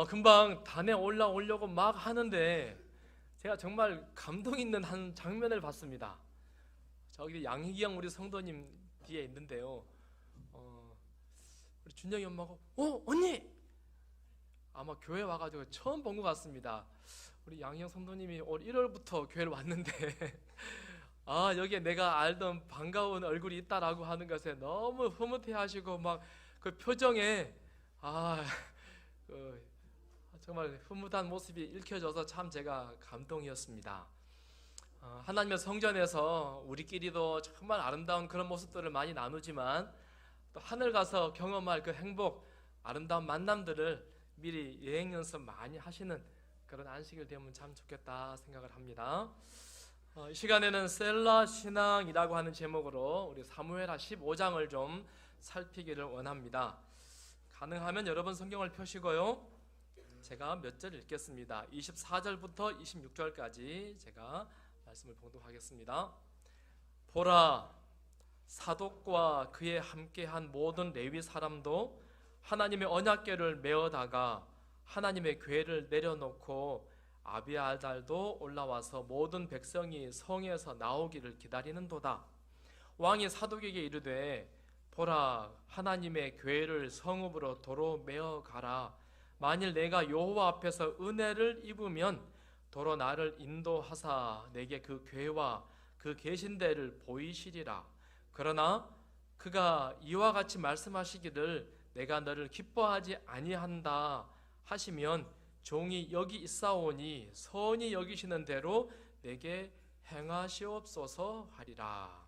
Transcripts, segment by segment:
금방 단에 올라오려고 막 하는데 제가 정말 감동 있는 한 장면을 봤습니다. 저기 양희경 우리 성도님 뒤에 있는데요. 우리 준영이 엄마가 언니! 아마 교회 와가지고 처음 본 것 같습니다. 우리 양희경 성도님이 올 1월부터 교회를 왔는데 여기에 내가 알던 반가운 얼굴이 있다라고 하는 것에 너무 흐뭇해하시고 막 그 표정에 그 정말 흐뭇한 모습이 읽혀져서 참 제가 감동이었습니다. 하나님의 성전에서 우리끼리도 정말 아름다운 그런 모습들을 많이 나누지만 또 하늘 가서 경험할 그 행복, 아름다운 만남들을 미리 여행 연습 많이 하시는 그런 안식일 되면 참 좋겠다 생각을 합니다. 이 시간에는 셀라 신앙이라고 하는 제목으로 우리 사무엘하 15장을 좀 살피기를 원합니다. 가능하면 여러분 성경을 펴시고요. 제가 몇 절 읽겠습니다. 24절부터 26절까지 제가 말씀을 봉독하겠습니다. 보라, 사독과 그에 함께한 모든 레위 사람도 하나님의 언약궤를 메어다가 하나님의 궤를 내려놓고 아비아달도 올라와서 모든 백성이 성에서 나오기를 기다리는도다. 왕이 사독에게 이르되 보라, 하나님의 궤를 성읍으로 도로 메어가라. 만일 내가 여호와 앞에서 은혜를 입으면 도로 나를 인도하사 내게 그 궤와 그 계신 데를 보이시리라. 그러나 그가 이와 같이 말씀하시기를 내가 너를 기뻐하지 아니한다 하시면 종이 여기 있사오니 선히 여기시는 대로 내게 행하시옵소서 하리라.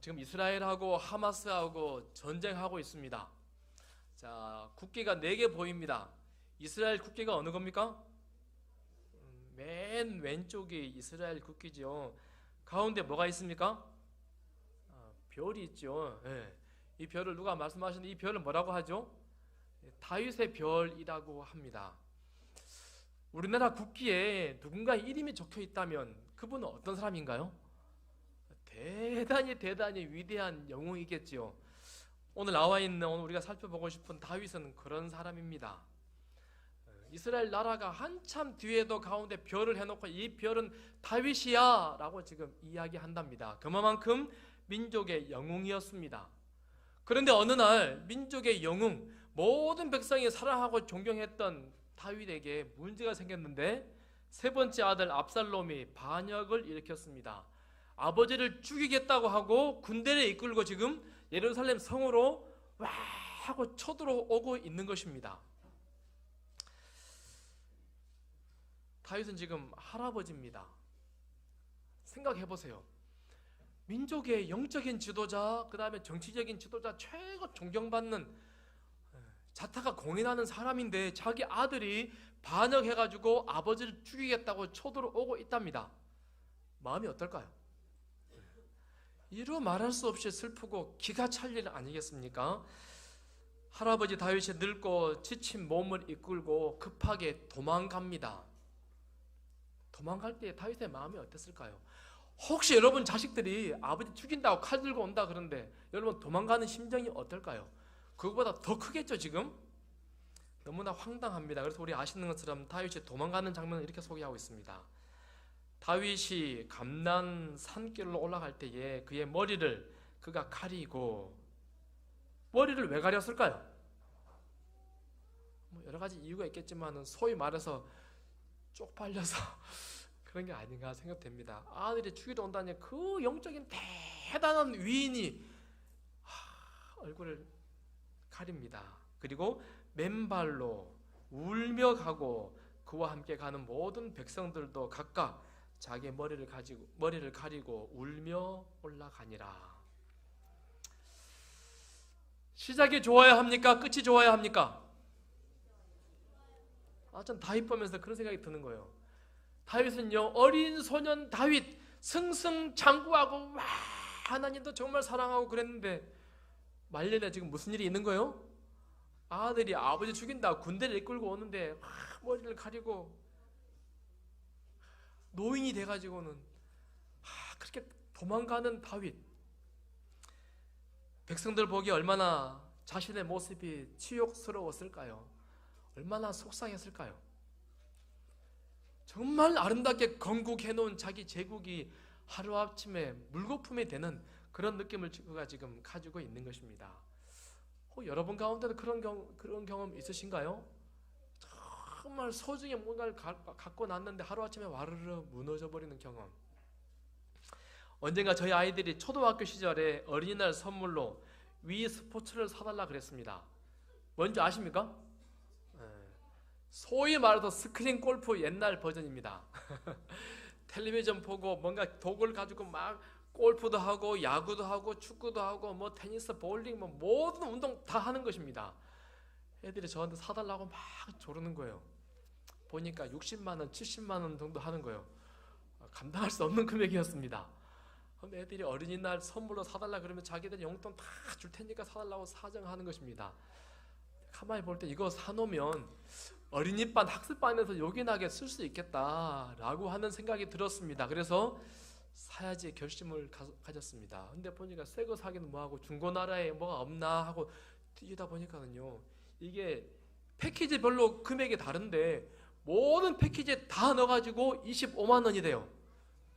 지금 이스라엘하고 하마스하고 전쟁하고 있습니다. 자, 국기가 4개 보입니다. 이스라엘 국기가 어느 겁니까? 맨 왼쪽이 이스라엘 국기죠. 가운데 뭐가 있습니까? 별이 있죠. 이 별을 누가 말씀하시는데 이 별은 뭐라고 하죠? 다윗의 별이라고 합니다. 우리나라 국기에 누군가의 이름이 적혀 있다면 그분은 어떤 사람인가요? 대단히 위대한 영웅이겠지요. 오늘 나와 있는 오늘 우리가 살펴보고 싶은 다윗은 그런 사람입니다. 이스라엘 나라가 한참 뒤에도 가운데 별을 해놓고 이 별은 다윗이야 라고 지금 이야기한답니다. 그만큼 민족의 영웅이었습니다. 그런데 어느 날 민족의 영웅, 모든 백성이 사랑하고 존경했던 다윗에게 문제가 생겼는데 세 번째 아들 압살롬이 반역을 일으켰습니다. 아버지를 죽이겠다고 하고 군대를 이끌고 지금 예루살렘 성으로 와 하고 쳐들어오고 있는 것입니다. 다윗은 지금 할아버지입니다. 생각해 보세요. 민족의 영적인 지도자, 그 다음에 정치적인 지도자, 최고 존경받는 자타가 공인하는 사람인데 자기 아들이 반역해가지고 아버지를 죽이겠다고 쳐들어오고 있답니다. 마음이 어떨까요? 이루 말할 수 없이 슬프고 기가 찰 일 아니겠습니까? 할아버지 다윗이 늙고 지친 몸을 이끌고 급하게 도망갑니다. 도망갈 때 다윗의 마음이 어땠을까요? 혹시 여러분 자식들이 아버지 죽인다고 칼 들고 온다 그러는데 여러분 도망가는 심정이 어떨까요? 그것보다 더 크겠죠 지금? 너무나 황당합니다. 그래서 우리 아시는 것처럼 다윗이 도망가는 장면을 이렇게 소개하고 있습니다. 다윗이 감난 산길로 올라갈 때에 그의 머리를 그가 가리고, 머리를 왜 가렸을까요? 여러 가지 이유가 있겠지만 소위 말해서 쪽팔려서 그런 게 아닌가 생각됩니다. 아들이 죽이러 온다니 그 영적인 대단한 위인이 얼굴을 가립니다. 그리고 맨발로 울며 가고 그와 함께 가는 모든 백성들도 각각 자기 머리를 가리고 울며 올라가니라. 시작이 좋아야 합니까? 끝이 좋아야 합니까? 전 다윗 보면서 그런 생각이 드는 거예요. 다윗은요, 어린 소년 다윗 승승장구하고 와 하나님도 정말 사랑하고 그랬는데 말년에 지금 무슨 일이 있는 거예요? 아들이 아버지 죽인다 군대를 이끌고 오는데 머리를 가리고 노인이 돼가지고는 그렇게 도망가는 다윗. 백성들 보기에 얼마나 자신의 모습이 치욕스러웠을까요? 얼마나 속상했을까요? 정말 아름답게 건국해놓은 자기 제국이 하루아침에 물거품이 되는 그런 느낌을 그가 지금 가지고 있는 것입니다. 여러분 가운데도 그런 경험 있으신가요? 정말 소중히 뭔가를 갖고 났는데 하루아침에 와르르 무너져 버리는 경험. 언젠가 저희 아이들이 초등학교 시절에 어린이날 선물로 위 스포츠를 사달라 그랬습니다. 뭔지 아십니까? 소위 말해서 스크린 골프 옛날 버전입니다. 텔레비전 보고 뭔가 도구를 가지고 막 골프도 하고 야구도 하고 축구도 하고 뭐 테니스, 볼링 뭐 모든 운동 다 하는 것입니다. 애들이 저한테 사달라고 막 조르는 거예요. 보니까 60만 원, 70만 원 정도 하는 거예요. 감당할 수 없는 금액이었습니다. 근데 애들이 어린이날 선물로 사달라 그러면 자기들 용돈 다 줄 테니까 사달라고 사정하는 것입니다. 가만히 볼 때 이거 사놓으면 어린이반 학습반에서 요긴하게 쓸 수 있겠다라고 하는 생각이 들었습니다. 그래서 사야지 결심을 가졌습니다. 근데 보니까 새 거 사기는 뭐하고 중고나라에 뭐가 없나 하고 뛰다 보니까는요, 이게 패키지별로 금액이 다른데 모든 패키지에 다 넣어가지고 25만 원이 돼요.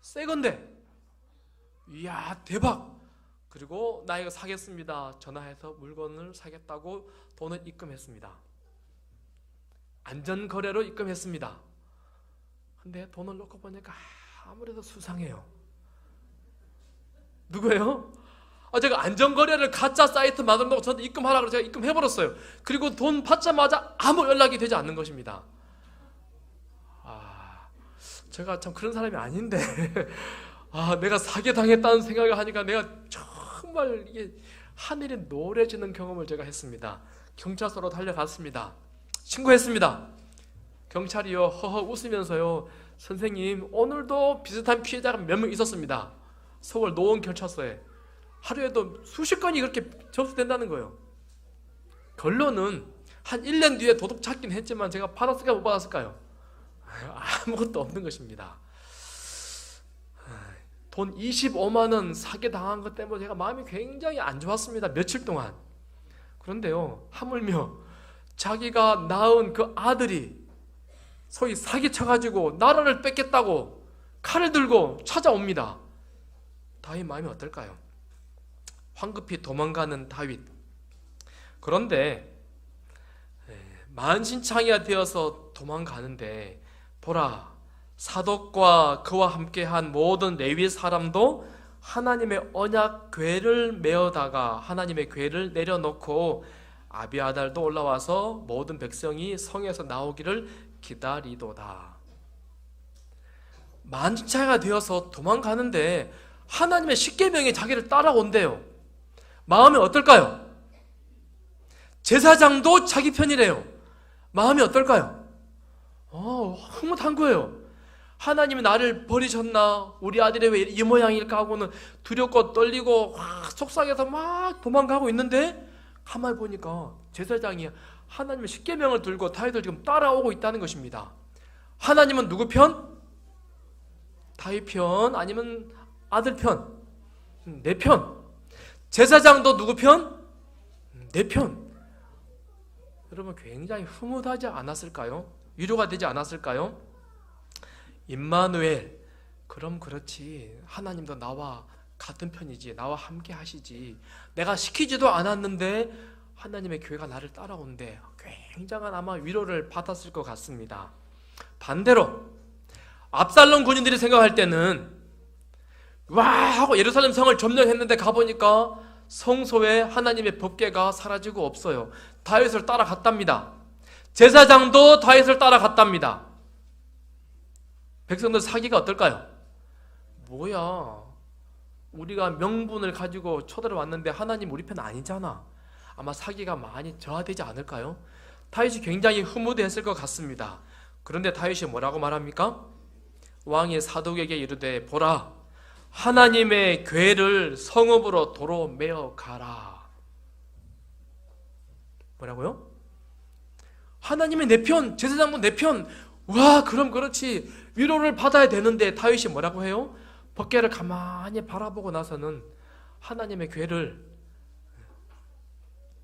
새 건데. 이야, 대박. 그리고 나 이거 사겠습니다. 전화해서 물건을 사겠다고 돈을 입금했습니다. 안전거래로 입금했습니다. 근데 돈을 넣고 보니까 아무래도 수상해요. 누구예요? 제가 안전거래를 가짜 사이트 만들어놓고 저한테 입금하라고 제가 입금해버렸어요. 그리고 돈 받자마자 아무 연락이 되지 않는 것입니다. 제가 참 그런 사람이 아닌데 내가 사기당했다는 생각을 하니까 내가 정말 이게 하늘이 노래지는 경험을 제가 했습니다. 경찰서로 달려갔습니다. 신고했습니다. 경찰이요, 허허 웃으면서요, 선생님 오늘도 비슷한 피해자가 몇 명 있었습니다. 서울 노원경찰서에 하루에도 수십 건이 그렇게 접수된다는 거예요. 결론은 한 1년 뒤에 도둑 찾긴 했지만 제가 받았을까 못 받았을까요? 아무것도 없는 것입니다. 돈 25만 원 사기당한 것 때문에 제가 마음이 굉장히 안 좋았습니다. 며칠 동안. 그런데요, 하물며 자기가 낳은 그 아들이 소위 사기쳐가지고 나라를 뺏겠다고 칼을 들고 찾아옵니다. 다윗 마음이 어떨까요? 황급히 도망가는 다윗. 그런데 만신창이가 되어서 도망가는데 보라, 사독과 그와 함께한 모든 레위 사람도 하나님의 언약 궤를 메어다가 하나님의 궤를 내려놓고 아비아달도 올라와서 모든 백성이 성에서 나오기를 기다리도다. 만신창이가 되어서 도망가는데 하나님의 십계명이 자기를 따라온대요. 마음이 어떨까요? 제사장도 자기 편이래요. 마음이 어떨까요? 흐뭇한 거예요. 하나님이 나를 버리셨나? 우리 아들이 왜 이 모양일까 하고는 두렵고 떨리고 속상해서 막 도망가고 있는데 가만히 보니까 제사장이 하나님의 십계명을 들고 다윗을 지금 따라오고 있다는 것입니다. 하나님은 누구 편? 다윗 편 아니면 아들 편? 내 편. 제사장도 누구 편? 내 편. 여러분 굉장히 흐뭇하지 않았을까요? 위로가 되지 않았을까요? 임마누엘, 그럼 그렇지. 하나님도 나와 같은 편이지. 나와 함께 하시지. 내가 시키지도 않았는데 하나님의 교회가 나를 따라온대. 굉장한 아마 위로를 받았을 것 같습니다. 반대로 압살롬 군인들이 생각할 때는 와 하고 예루살렘 성을 점령했는데 가보니까 성소에 하나님의 법궤가 사라지고 없어요. 다윗을 따라갔답니다. 제사장도 다윗을 따라갔답니다. 백성들 사기가 어떨까요? 뭐야, 우리가 명분을 가지고 초대를 왔는데 하나님 우리 편 아니잖아. 아마 사기가 많이 저하되지 않을까요? 다윗이 굉장히 흐뭇해했을 것 같습니다. 그런데 다윗이 뭐라고 말합니까? 왕이 사독에게 이르되 보라, 하나님의 궤를 성읍으로 도로 메어 가라. 뭐라고요? 하나님의 내 편, 제사장도 내 편. 와, 그럼 그렇지. 위로를 받아야 되는데 다윗이 뭐라고 해요? 법궤를 가만히 바라보고 나서는 하나님의 궤를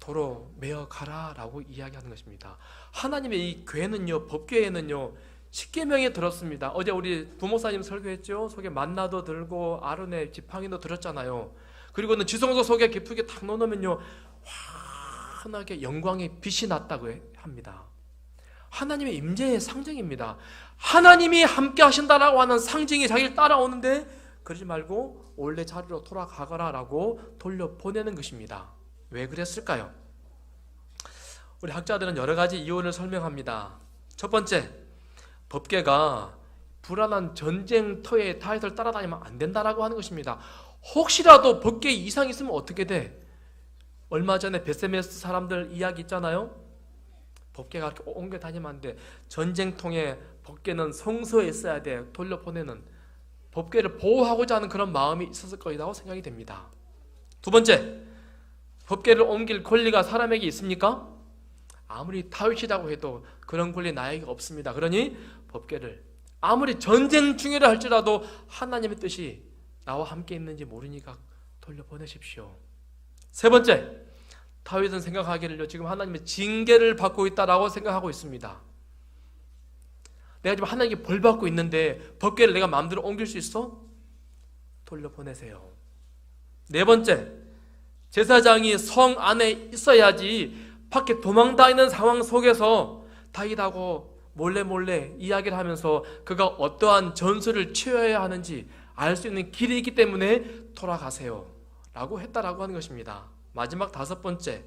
도로 메어 가라라고 이야기하는 것입니다. 하나님의 이 궤는요, 법궤에는요, 십계명에 들었습니다. 어제 우리 부목사님 설교했죠. 속에 만나도 들고 아론의 지팡이도 들었잖아요. 그리고는 지성소 속에 깊게 탁 넣으면요, 환하게 영광의 빛이 났다고 합니다. 하나님의 임재의 상징입니다. 하나님이 함께 하신다라고 하는 상징이 자기를 따라오는데 그러지 말고 원래 자리로 돌아가거라 라고 돌려보내는 것입니다. 왜 그랬을까요? 우리 학자들은 여러 가지 이유를 설명합니다. 첫 번째, 법궤가 불안한 전쟁터에 다윗을 따라다니면 안 된다라고 하는 것입니다. 혹시라도 법궤에 이상이 있으면 어떻게 돼? 얼마 전에 베세메스 사람들 이야기 있잖아요. 법궤가 그렇게 옮겨 다니면 안 돼. 전쟁통에 법궤는 성소에 있어야 돼. 돌려보내는, 법궤를 보호하고자 하는 그런 마음이 있었을 거라고 생각이 됩니다. 두 번째, 법궤를 옮길 권리가 사람에게 있습니까? 아무리 다윗이라고 해도 그런 권리 나에게 없습니다. 그러니 법궤를 아무리 전쟁 중이라 할지라도 하나님의 뜻이 나와 함께 있는지 모르니까 돌려보내십시오. 세 번째, 다윗은 생각하기를요, 지금 하나님의 징계를 받고 있다라고 생각하고 있습니다. 내가 지금 하나님께 벌 받고 있는데 법궤를 내가 마음대로 옮길 수 있어? 돌려보내세요. 네 번째, 제사장이 성 안에 있어야지 밖에 도망다니는 상황 속에서 다윗하고 몰래 이야기를 하면서 그가 어떠한 전술을 취해야 하는지 알 수 있는 길이 있기 때문에 돌아가세요 라고 했다라고 하는 것입니다. 마지막 다섯 번째,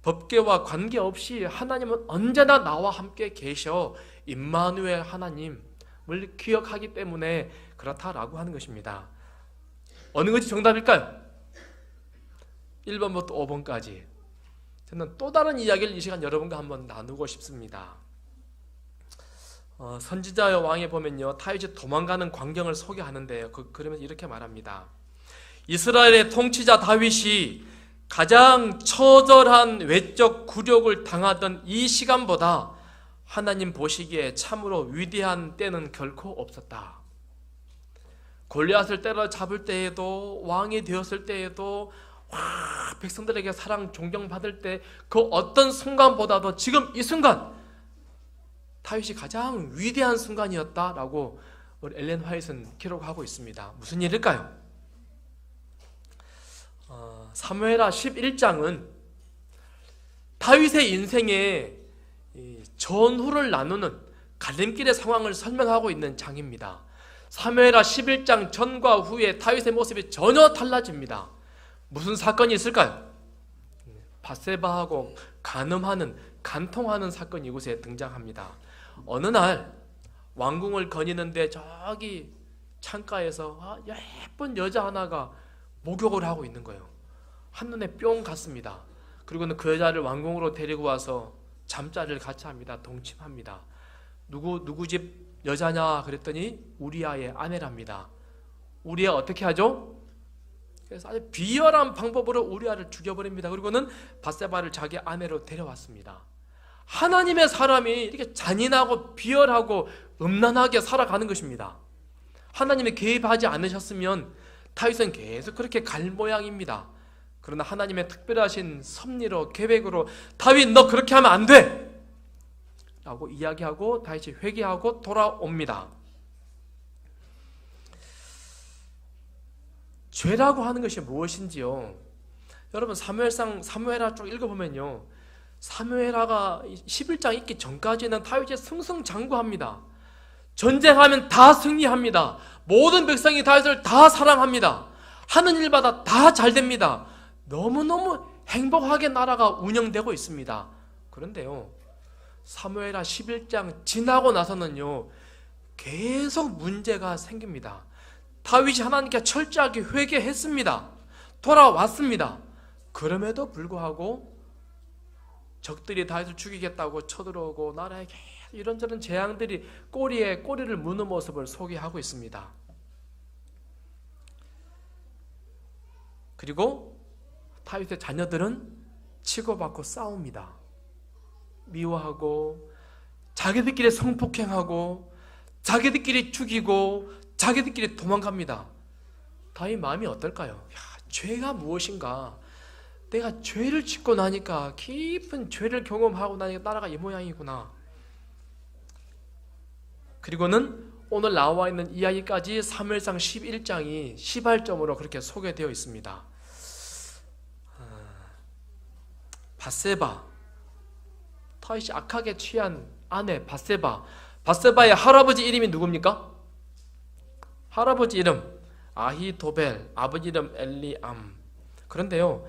법궤와 관계없이 하나님은 언제나 나와 함께 계셔 임마누엘 하나님을 기억하기 때문에 그렇다라고 하는 것입니다. 어느 것이 정답일까요? 1번부터 5번까지 저는 또 다른 이야기를 이 시간 여러분과 한번 나누고 싶습니다. 선지자의 왕에 보면요, 다윗이 도망가는 광경을 소개하는데요, 그러면서 이렇게 말합니다. 이스라엘의 통치자 다윗이 가장 처절한 외적 굴욕을 당하던 이 시간보다 하나님 보시기에 참으로 위대한 때는 결코 없었다. 골리앗을 때려잡을 때에도, 왕이 되었을 때에도, 백성들에게 사랑 존경받을 때 그 어떤 순간보다도 지금 이 순간 다윗이 가장 위대한 순간이었다라고 우리 엘렌 화이트는 기록하고 있습니다. 무슨 일일까요? 사무엘하 11장은 다윗의 인생에 전후를 나누는 갈림길의 상황을 설명하고 있는 장입니다. 사무엘하 11장 전과 후에 다윗의 모습이 전혀 달라집니다. 무슨 사건이 있을까요? 밧세바하고 간통하는 사건이 이곳에 등장합니다. 어느 날 왕궁을 거니는데 저기 창가에서 예쁜 여자 하나가 목욕을 하고 있는 거예요. 한눈에 뿅 갔습니다. 그리고는 그 여자를 왕궁으로 데리고 와서 잠자리를 같이 합니다. 동침합니다. 누구 집 여자냐 그랬더니 우리아의 아내랍니다. 우리아 어떻게 하죠? 그래서 아주 비열한 방법으로 우리아를 죽여버립니다. 그리고는 밧세바를 자기 아내로 데려왔습니다. 하나님의 사람이 이렇게 잔인하고 비열하고 음란하게 살아가는 것입니다. 하나님이 개입하지 않으셨으면 다윗은 계속 그렇게 갈 모양입니다. 그러나 하나님의 특별하신 섭리로, 계획으로 다윗 너 그렇게 하면 안 돼! 라고 이야기하고 다윗이 회개하고 돌아옵니다. 죄라고 하는 것이 무엇인지요? 여러분 사무엘하 쭉 읽어보면요, 사무엘하가 11장 있기 전까지는 다윗이 승승장구합니다. 전쟁하면 다 승리합니다. 모든 백성이 다윗을 다 사랑합니다. 하는 일마다 다 잘됩니다. 너무너무 행복하게 나라가 운영되고 있습니다. 그런데요, 사무엘하 11장 지나고 나서는요, 계속 문제가 생깁니다. 다윗이 하나님께 철저하게 회개했습니다. 돌아왔습니다. 그럼에도 불구하고 적들이 다윗을 죽이겠다고 쳐들어오고 나라에 이런저런 재앙들이 꼬리에 꼬리를 무는 모습을 소개하고 있습니다. 그리고 다윗의 자녀들은 치고받고 싸웁니다. 미워하고 자기들끼리 성폭행하고 자기들끼리 죽이고 자기들끼리 도망갑니다. 다윗 마음이 어떨까요? 죄가 무엇인가? 내가 죄를 짓고 나니까, 깊은 죄를 경험하고 나니까 나라가 이 모양이구나. 그리고는 오늘 나와 있는 이야기까지 사무엘상 11장이 시발점으로 그렇게 소개되어 있습니다. 밧세바, 다윗이 악하게 취한 아내 밧세바. 밧세바의 할아버지 이름이 누굽니까? 할아버지 이름 아히도벨, 아버지 이름 엘리암. 그런데요,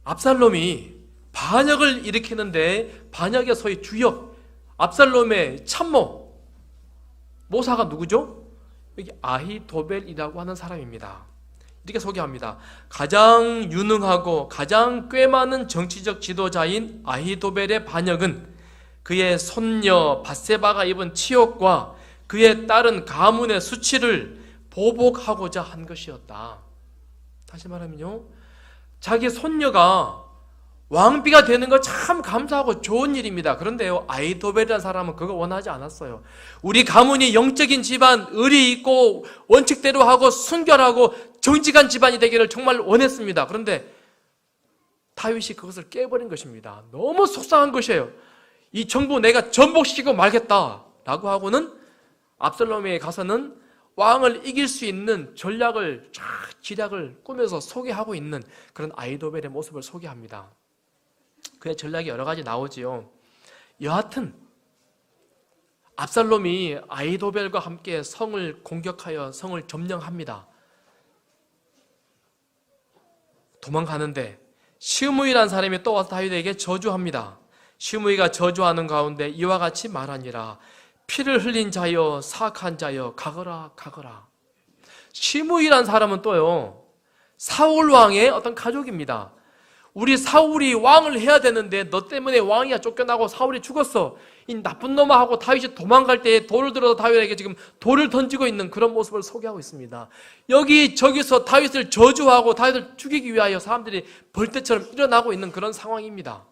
압살롬이 반역을 일으키는데 반역의 소위 주역, 압살롬의 참모, 모사가 누구죠? 여기 아히도벨이라고 하는 사람입니다. 이렇게 소개합니다. 가장 유능하고 가장 꽤 많은 정치적 지도자인 아히도벨의 반역은 그의 손녀 밧세바가 입은 치욕과 그에 따른 가문의 수치를 보복하고자 한 것이었다. 다시 말하면요, 자기 손녀가 왕비가 되는 거 참 감사하고 좋은 일입니다. 그런데요, 아히도벨이라는 사람은 그거 원하지 않았어요. 우리 가문이 영적인 집안, 의리 있고 원칙대로 하고 순결하고 정직한 집안이 되기를 정말 원했습니다. 그런데 다윗이 그것을 깨버린 것입니다. 너무 속상한 것이에요. 이 정부 내가 전복시키고 말겠다 라고 하고는 압살롬에 가서는 왕을 이길 수 있는 전략을 기략을 꾸며서 소개하고 있는 그런 아히도벨의 모습을 소개합니다. 그의 전략이 여러 가지 나오지요. 여하튼 압살롬이 아히도벨과 함께 성을 공격하여 성을 점령합니다. 도망가는데 시므이라는 사람이 또 와서 다윗에게 저주합니다. 시므이가 저주하는 가운데 이와 같이 말하니라. 피를 흘린 자여, 사악한 자여, 가거라 가거라. 시므이라는 사람은 또요, 사울 왕의 어떤 가족입니다. 우리 사울이 왕을 해야 되는데 너 때문에 왕이야 쫓겨나고 사울이 죽었어. 이 나쁜 놈아 하고 다윗이 도망갈 때 돌을 들어서 다윗에게 지금 돌을 던지고 있는 그런 모습을 소개하고 있습니다. 여기저기서 다윗을 저주하고 다윗을 죽이기 위하여 사람들이 벌떼처럼 일어나고 있는 그런 상황입니다.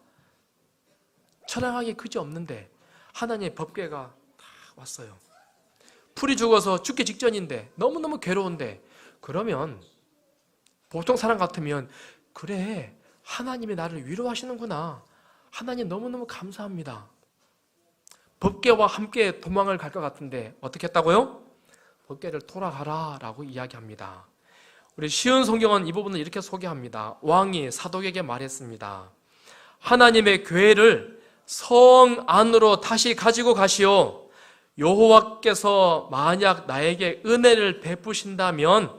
철학하기 그지없는데 하나님의 법궤가 다 왔어요. 풀이 죽어서 죽기 직전인데 너무너무 괴로운데, 그러면 보통 사람 같으면 그래, 하나님이 나를 위로하시는구나, 하나님 너무너무 감사합니다, 법궤와 함께 도망을 갈 것 같은데 어떻게 했다고요? 법궤를 돌아가라 라고 이야기합니다. 우리 쉬운 성경은 이 부분을 이렇게 소개합니다. 왕이 사독에게 말했습니다. 하나님의 궤를 성 안으로 다시 가지고 가시오. 여호와께서 만약 나에게 은혜를 베푸신다면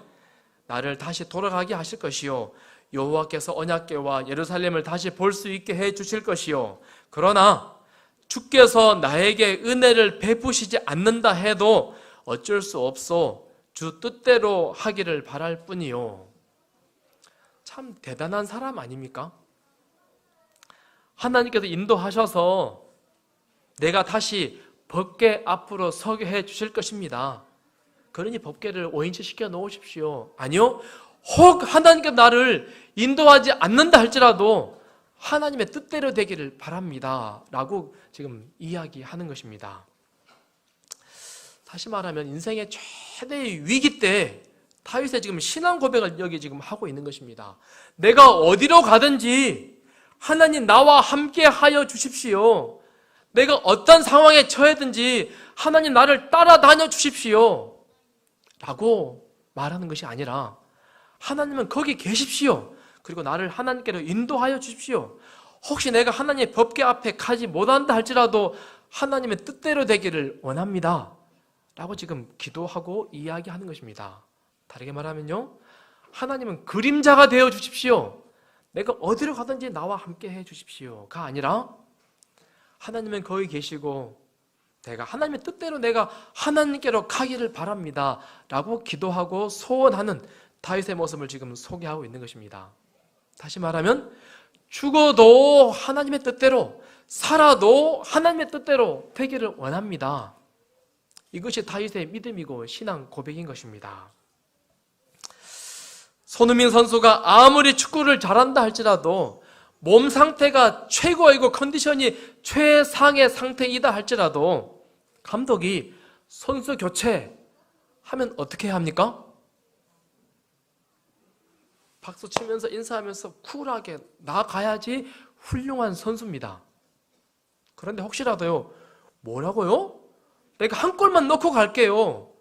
나를 다시 돌아가게 하실 것이요, 여호와께서 언약궤와 예루살렘을 다시 볼 수 있게 해 주실 것이요, 그러나 주께서 나에게 은혜를 베푸시지 않는다 해도 어쩔 수 없소. 주 뜻대로 하기를 바랄 뿐이요. 참 대단한 사람 아닙니까? 하나님께서 인도하셔서 내가 다시 법궤 앞으로 서게 해 주실 것입니다. 그러니 법궤를 5인치 시켜 놓으십시오. 아니요, 혹 하나님께서 나를 인도하지 않는다 할지라도 하나님의 뜻대로 되기를 바랍니다 라고 지금 이야기하는 것입니다. 다시 말하면 인생의 최대의 위기 때 다윗의 지금 신앙 고백을 여기 지금 하고 있는 것입니다. 내가 어디로 가든지 하나님 나와 함께 하여 주십시오. 내가 어떤 상황에 처해든지 하나님 나를 따라다녀 주십시오 라고 말하는 것이 아니라, 하나님은 거기 계십시오. 그리고 나를 하나님께로 인도하여 주십시오. 혹시 내가 하나님의 법궤 앞에 가지 못한다 할지라도 하나님의 뜻대로 되기를 원합니다 라고 지금 기도하고 이야기하는 것입니다. 다르게 말하면요, 하나님은 그림자가 되어 주십시오. 내가 어디로 가든지 나와 함께 해 주십시오가 아니라, 하나님은 거기 계시고 내가 하나님의 뜻대로 내가 하나님께로 가기를 바랍니다 라고 기도하고 소원하는 다윗의 모습을 지금 소개하고 있는 것입니다. 다시 말하면 죽어도 하나님의 뜻대로, 살아도 하나님의 뜻대로 되기를 원합니다. 이것이 다윗의 믿음이고 신앙 고백인 것입니다. 손흥민 선수가 아무리 축구를 잘한다 할지라도, 몸 상태가 최고이고 컨디션이 최상의 상태이다 할지라도 감독이 선수 교체하면 어떻게 해야 합니까? 박수 치면서 인사하면서 쿨하게 나가야지 훌륭한 선수입니다. 그런데 혹시라도요, 뭐라고요? 내가 한 골만 넣고 갈게요.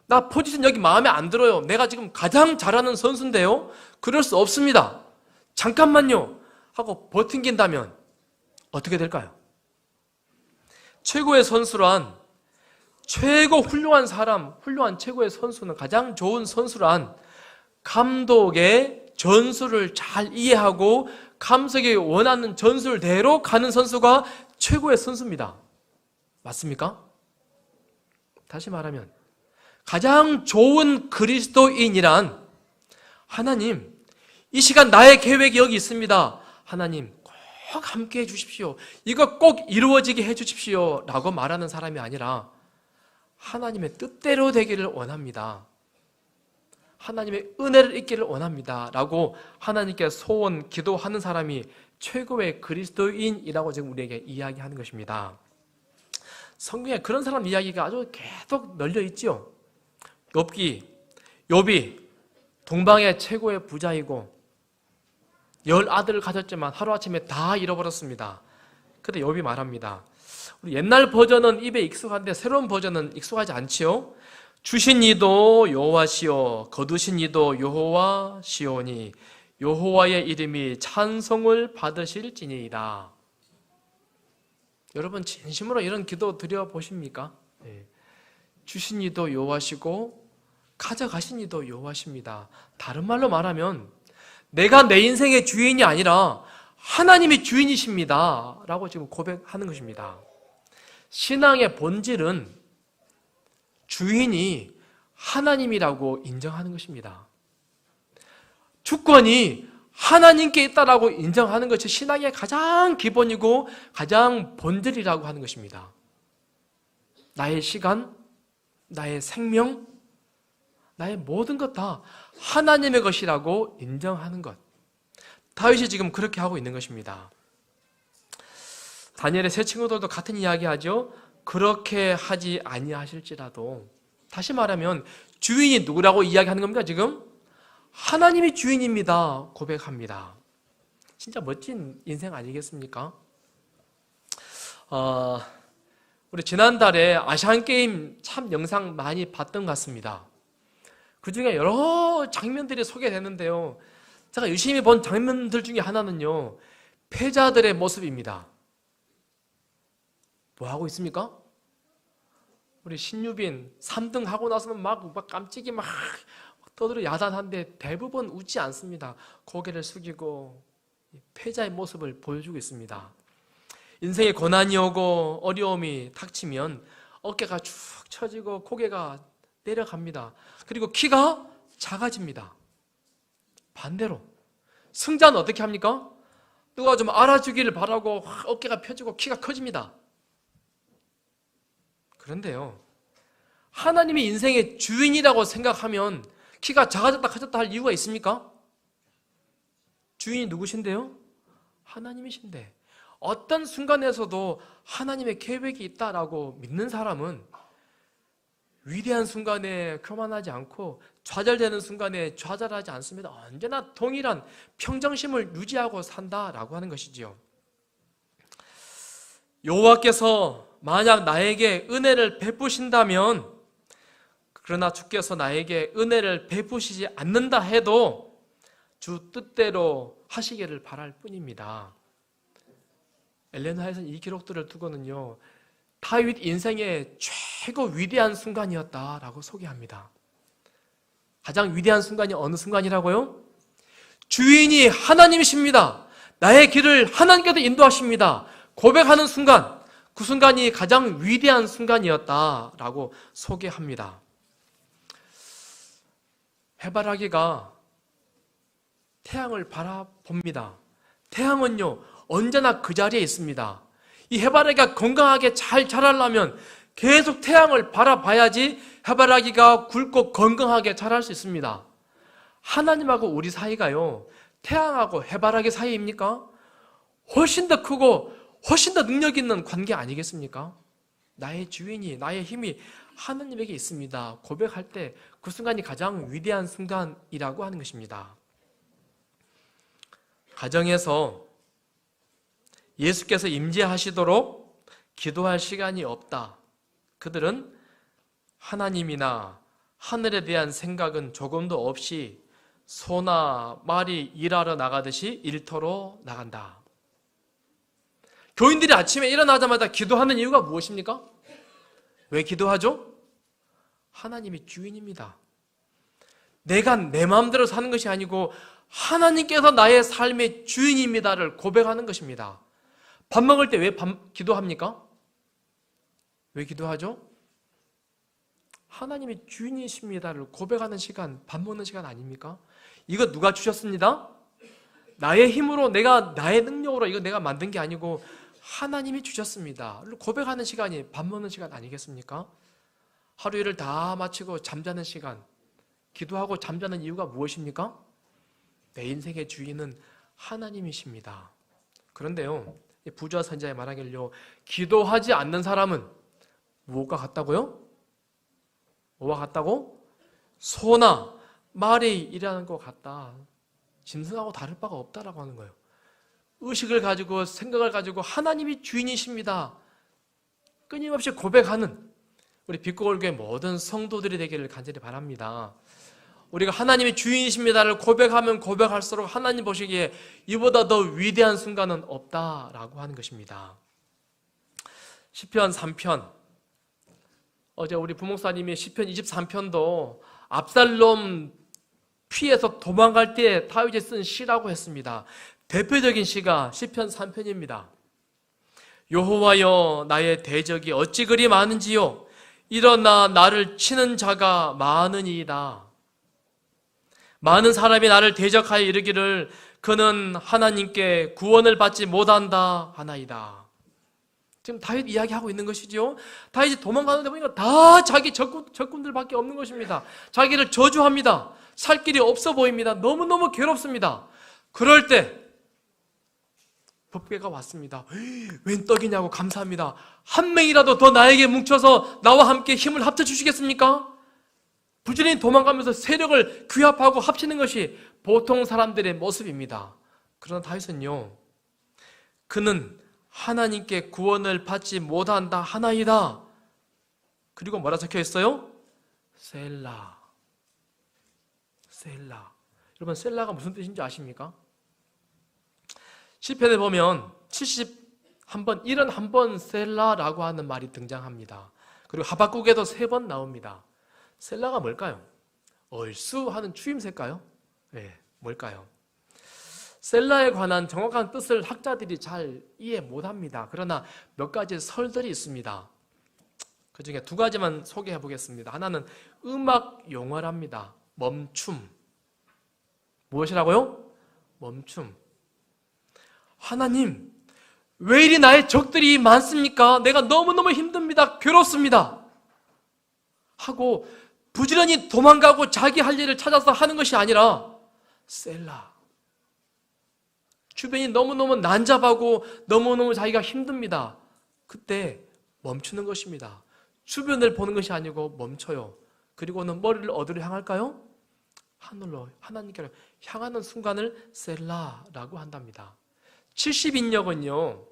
나 포지션 여기 마음에 안 들어요. 내가 지금 가장 잘하는 선수인데요. 그럴 수 없습니다. 잠깐만요. 하고 버팅긴다면 어떻게 될까요? 최고의 선수란, 최고 훌륭한 사람, 훌륭한 최고의 선수는, 가장 좋은 선수란 감독의 전술을 잘 이해하고 감독이 원하는 전술대로 가는 선수가 최고의 선수입니다. 맞습니까? 다시 말하면 가장 좋은 그리스도인이란, 하나님, 이 시간 나의 계획이 여기 있습니다. 하나님 꼭 함께 해주십시오. 이거 꼭 이루어지게 해주십시오 라고 말하는 사람이 아니라 하나님의 뜻대로 되기를 원합니다. 하나님의 은혜를 잊기를 원합니다 라고 하나님께 소원, 기도하는 사람이 최고의 그리스도인이라고 지금 우리에게 이야기하는 것입니다. 성경에 그런 사람 이야기가 아주 계속 널려 있죠. 욥이 동방의 최고의 부자이고 10아들을 가졌지만 하루아침에 다 잃어버렸습니다. 그때 욥이 말합니다. 우리 옛날 버전은 입에 익숙한데 새로운 버전은 익숙하지 않지요. 주신 이도 여호와시오, 거두신 이도 여호와시오니 여호와의 이름이 찬송을 받으실지니이다. 여러분 진심으로 이런 기도 드려보십니까? 네. 주신 이도 여호와시고 가져가신 이도 여호와십니다. 다른 말로 말하면 내가 내 인생의 주인이 아니라 하나님이 주인이십니다 라고 지금 고백하는 것입니다. 신앙의 본질은 주인이 하나님이라고 인정하는 것입니다. 주권이 하나님께 있다라고 인정하는 것이 신앙의 가장 기본이고 가장 본질이라고 하는 것입니다. 나의 시간, 나의 생명, 나의 모든 것 다 하나님의 것이라고 인정하는 것. 다윗이 지금 그렇게 하고 있는 것입니다. 다니엘의 세 친구들도 같은 이야기 하죠. 그렇게 하지 아니하실지라도. 다시 말하면 주인이 누구라고 이야기하는 겁니까 지금? 하나님이 주인입니다 고백합니다. 진짜 멋진 인생 아니겠습니까? 우리 지난달에 아시안게임 참 영상 많이 봤던 것 같습니다. 그 중에 여러 장면들이 소개되는데요, 제가 유심히 본 장면들 중에 하나는요, 패자들의 모습입니다. 뭐 하고 있습니까? 우리 신유빈 3등 하고 나서는 막 깜찍이 막 떠들어 야단하는데 대부분 웃지 않습니다. 고개를 숙이고 패자의 모습을 보여주고 있습니다. 인생에 고난이 오고 어려움이 닥치면 어깨가 축 처지고 고개가 내려갑니다. 그리고 키가 작아집니다. 반대로 승자는 어떻게 합니까? 누가 좀 알아주기를 바라고 어깨가 펴지고 키가 커집니다. 그런데요, 하나님이 인생의 주인이라고 생각하면 키가 작아졌다 커졌다 할 이유가 있습니까? 주인이 누구신데요? 하나님이신데 어떤 순간에서도 하나님의 계획이 있다라고 믿는 사람은 위대한 순간에 교만하지 않고 좌절되는 순간에 좌절하지 않습니다. 언제나 동일한 평정심을 유지하고 산다라고 하는 것이지요. 여호와께서 만약 나에게 은혜를 베푸신다면, 그러나 주께서 나에게 은혜를 베푸시지 않는다 해도 주 뜻대로 하시기를 바랄 뿐입니다. 엘렌 화이트는 이 기록들을 두고는요, 다윗 인생의 최고 위대한 순간이었다라고 소개합니다. 가장 위대한 순간이 어느 순간이라고요? 주인이 하나님이십니다. 나의 길을 하나님께서 인도하십니다. 고백하는 순간, 그 순간이 가장 위대한 순간이었다라고 소개합니다. 해바라기가 태양을 바라봅니다. 태양은요, 언제나 그 자리에 있습니다. 이 해바라기가 건강하게 잘 자라려면 계속 태양을 바라봐야지 해바라기가 굵고 건강하게 자랄 수 있습니다. 하나님하고 우리 사이가요, 태양하고 해바라기 사이입니까? 훨씬 더 크고 훨씬 더 능력 있는 관계 아니겠습니까? 나의 주인이, 나의 힘이 하나님에게 있습니다 고백할 때 그 순간이 가장 위대한 순간이라고 하는 것입니다. 가정에서 예수께서 임재하시도록 기도할 시간이 없다. 그들은 하나님이나 하늘에 대한 생각은 조금도 없이 소나 말이 일하러 나가듯이 일터로 나간다. 교인들이 아침에 일어나자마자 기도하는 이유가 무엇입니까? 왜 기도하죠? 하나님이 주인입니다. 내가 내 마음대로 사는 것이 아니고 하나님께서 나의 삶의 주인입니다를 고백하는 것입니다. 밥 먹을 때 왜 기도합니까? 왜 기도하죠? 하나님이 주인이십니다를 고백하는 시간, 밥 먹는 시간 아닙니까? 이거 누가 주셨습니다? 나의 힘으로, 나의 능력으로 이거 내가 만든 게 아니고 하나님이 주셨습니다. 고백하는 시간이 밥 먹는 시간 아니겠습니까? 하루 일을 다 마치고 잠자는 시간, 기도하고 잠자는 이유가 무엇입니까? 내 인생의 주인은 하나님이십니다. 그런데요, 부자 선지자의 말하길요, 기도하지 않는 사람은 무엇과 같다고요? 뭐와 같다고? 소나 말이 일하는 것 같다. 짐승하고 다를 바가 없다라고 하는 거예요. 의식을 가지고 생각을 가지고 하나님이 주인이십니다. 끊임없이 고백하는 우리 빛고울교회 모든 성도들이 되기를 간절히 바랍니다. 우리가 하나님이 주인이십니다를 고백하면 고백할수록 하나님 보시기에 이보다 더 위대한 순간은 없다라고 하는 것입니다. 시편 3편, 어제 우리 부목사님이 시편 23편도 압살롬 피해서 도망갈 때 다윗이 쓴 시라고 했습니다. 대표적인 시가 시편 3편입니다. 여호와여, 나의 대적이 어찌 그리 많은지요, 일어나 나를 치는 자가 많으니이다. 많은 사람이 나를 대적하여 이르기를 그는 하나님께 구원을 받지 못한다 하나이다. 지금 다윗 이야기하고 있는 것이죠. 다윗이 도망가는데 보니까 다 자기 적군들밖에 없는 것입니다. 자기를 저주합니다. 살 길이 없어 보입니다. 너무너무 괴롭습니다. 그럴 때 법궤가 왔습니다. 웬 떡이냐고 감사합니다. 한 명이라도 더 나에게 뭉쳐서 나와 함께 힘을 합쳐주시겠습니까? 부지런히 도망가면서 세력을 규합하고 합치는 것이 보통 사람들의 모습입니다. 그러나 다윗은요, 그는 하나님께 구원을 받지 못한다 하나이다. 그리고 뭐라 적혀 있어요? 셀라. 셀라. 여러분, 셀라가 무슨 뜻인지 아십니까? 시편에 보면 71번, 71번 셀라라고 하는 말이 등장합니다. 그리고 하박국에도 3번 나옵니다. 셀라가 뭘까요? 얼쑤 하는 추임새일까요? 네, 뭘까요? 셀라에 관한 정확한 뜻을 학자들이 잘 이해 못합니다. 그러나 몇 가지 설들이 있습니다. 그 중에 2가지만 소개해 보겠습니다. 하나는 음악 용어랍니다. 멈춤. 무엇이라고요? 멈춤. 하나님, 왜 이리 나의 적들이 많습니까? 내가 너무너무 힘듭니다. 괴롭습니다. 하고 부지런히 도망가고 자기 할 일을 찾아서 하는 것이 아니라 셀라. 주변이 너무너무 난잡하고 너무너무 자기가 힘듭니다. 그때 멈추는 것입니다. 주변을 보는 것이 아니고 멈춰요. 그리고는 머리를 어디로 향할까요? 하늘로, 하나님께로 향하는 순간을 셀라라고 한답니다. 70인역은요,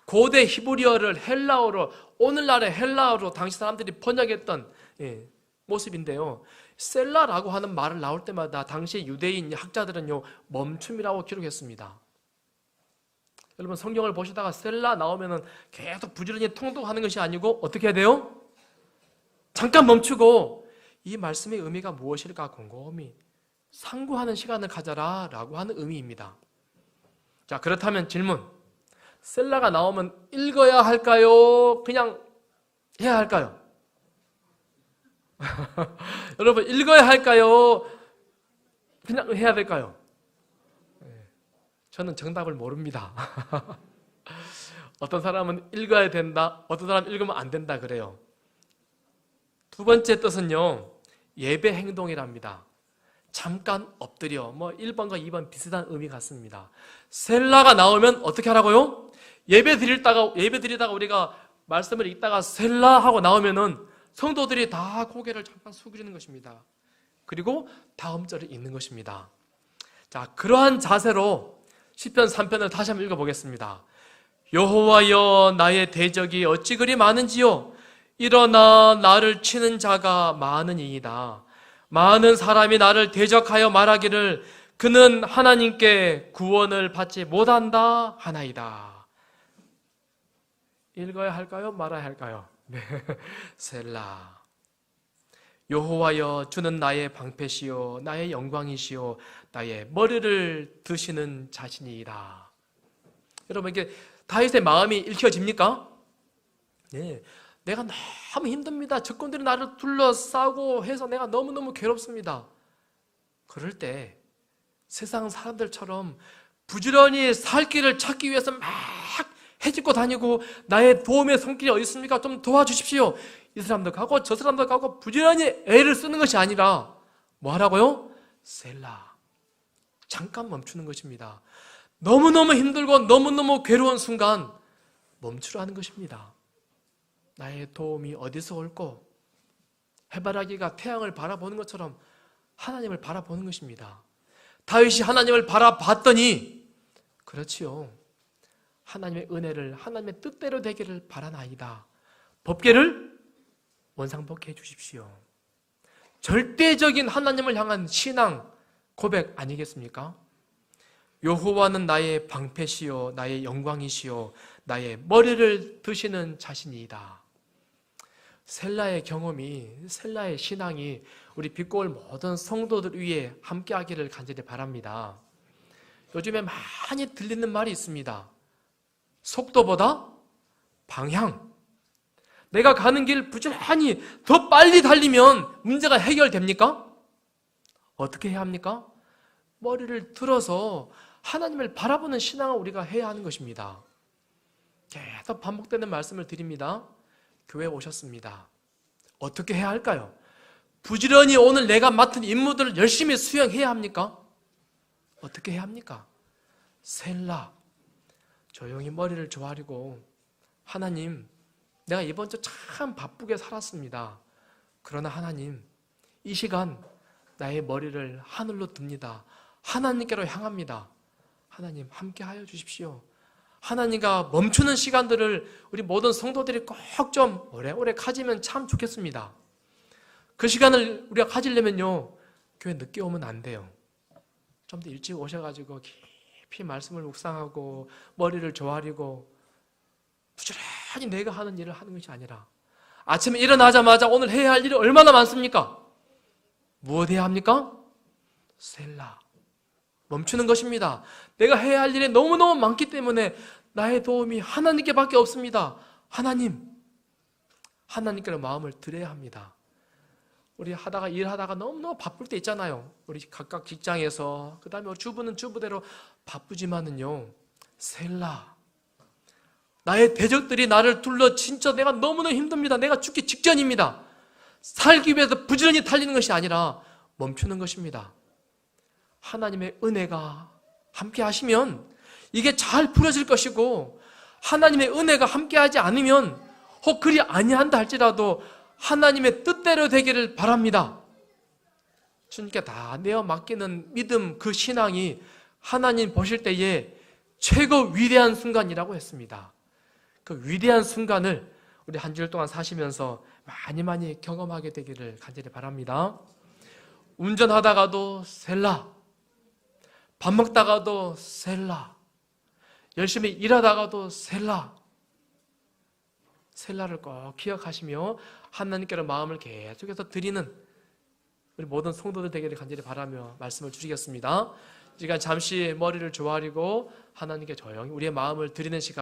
고대 히브리어를 헬라어로, 오늘날의 헬라어로 당시 사람들이 번역했던 모습인데요, 셀라라고 하는 말을 나올 때마다 당시 유대인 학자들은요, 멈춤이라고 기록했습니다. 여러분, 성경을 보시다가 셀라 나오면은 계속 부지런히 통독하는 것이 아니고 어떻게 해야 돼요? 잠깐 멈추고 이 말씀의 의미가 무엇일까 곰곰이 상고하는 시간을 가져라 라고 하는 의미입니다. 자, 그렇다면 질문, 셀라가 나오면 읽어야 할까요? 그냥 해야 할까요? 여러분, 읽어야 할까요? 그냥 해야 될까요? 저는 정답을 모릅니다. 어떤 사람은 읽어야 된다, 어떤 사람은 읽으면 안 된다 그래요. 2번째 뜻은요, 예배 행동이랍니다. 잠깐 엎드려, 1번과 2번 비슷한 의미 같습니다. 셀라가 나오면 어떻게 하라고요? 예배 드리다가 우리가 말씀을 읽다가 셀라 하고 나오면은 성도들이 다 고개를 잠깐 숙이는 것입니다. 그리고 다음 절을 읽는 것입니다. 자, 그러한 자세로 시편 3편을 다시 한번 읽어보겠습니다. 여호와여, 나의 대적이 어찌 그리 많은지요. 일어나 나를 치는 자가 많으니이다. 많은 사람이 나를 대적하여 말하기를 그는 하나님께 구원을 받지 못한다 하나이다. 읽어야 할까요? 말아야 할까요? 네. 셀라. 여호와여, 주는 나의 방패시요 나의 영광이시요 나의 머리를 드시는 자신이다. 여러분, 이게 다윗의 마음이 읽혀집니까? 네. 내가 너무 힘듭니다. 적군들이 나를 둘러싸고 해서 내가 너무너무 괴롭습니다. 그럴 때 세상 사람들처럼 부지런히 살 길을 찾기 위해서 막 헤집고 다니고 나의 도움의 손길이 어디 있습니까? 좀 도와주십시오. 이 사람도 가고 저 사람도 가고 부지런히 애를 쓰는 것이 아니라 뭐 하라고요? 셀라. 잠깐 멈추는 것입니다. 너무너무 힘들고 너무너무 괴로운 순간 멈추라는 것입니다. 나의 도움이 어디서 올고 해바라기가 태양을 바라보는 것처럼 하나님을 바라보는 것입니다. 다윗이 하나님을 바라봤더니 그렇지요. 하나님의 은혜를 하나님의 뜻대로 되기를 바라나이다. 법궤를 원상복귀해 주십시오. 절대적인 하나님을 향한 신앙 고백 아니겠습니까? 여호와는 나의 방패시요 나의 영광이시요 나의 머리를 드시는 자신이다. 셀라의 경험이, 셀라의 신앙이 우리 빛고울 모든 성도들 위에 함께하기를 간절히 바랍니다. 요즘에 많이 들리는 말이 있습니다. 속도보다 방향. 내가 가는 길 부지런히 더 빨리 달리면 문제가 해결됩니까? 어떻게 해야 합니까? 머리를 들어서 하나님을 바라보는 신앙을 우리가 해야 하는 것입니다. 계속 반복되는 말씀을 드립니다. 교회에 오셨습니다. 어떻게 해야 할까요? 부지런히 오늘 내가 맡은 임무들을 열심히 수행해야 합니까? 어떻게 해야 합니까? 셀라. 조용히 머리를 조아리고 하나님, 내가 이번 주 참 바쁘게 살았습니다. 그러나 하나님, 이 시간 나의 머리를 하늘로 듭니다. 하나님께로 향합니다. 하나님 함께 하여 주십시오. 하나님과 멈추는 시간들을 우리 모든 성도들이 꼭 좀 오래오래 가지면 참 좋겠습니다. 그 시간을 우리가 가지려면요, 교회 늦게 오면 안 돼요. 좀 더 일찍 오셔가지고 깊이 말씀을 묵상하고 머리를 조아리고 부지런히 내가 하는 일을 하는 것이 아니라 아침에 일어나자마자 오늘 해야 할 일이 얼마나 많습니까? 무엇 해야 합니까? 셀라. 멈추는 것입니다. 내가 해야 할 일이 너무너무 많기 때문에 나의 도움이 하나님께밖에 없습니다. 하나님께로 마음을 드려야 합니다. 우리 일하다가 너무너무 바쁠 때 있잖아요. 우리 각각 직장에서, 그 다음에 주부는 주부대로 바쁘지만은요, 셀라. 나의 대적들이 나를 둘러 진짜 내가 너무너무 힘듭니다. 내가 죽기 직전입니다. 살기 위해서 부지런히 달리는 것이 아니라 멈추는 것입니다. 하나님의 은혜가 함께 하시면 이게 잘 풀어질 것이고, 하나님의 은혜가 함께 하지 않으면 혹 그리 아니한다 할지라도 하나님의 뜻대로 되기를 바랍니다. 주님께 다 내어 맡기는 믿음, 그 신앙이 하나님 보실 때에 최고 위대한 순간이라고 했습니다. 그 위대한 순간을 우리 한 주일 동안 사시면서 많이 경험하게 되기를 간절히 바랍니다. 운전하다가도 셀라, 밥 먹다가도 셀라, 열심히 일하다가도 셀라. 셀라를 꼭 기억하시며 하나님께로 마음을 계속해서 드리는 우리 모든 성도들 되기를 간절히 바라며 말씀을 주시겠습니다. 이 시간 잠시 머리를 조아리고 하나님께 조용히 우리의 마음을 드리는 시간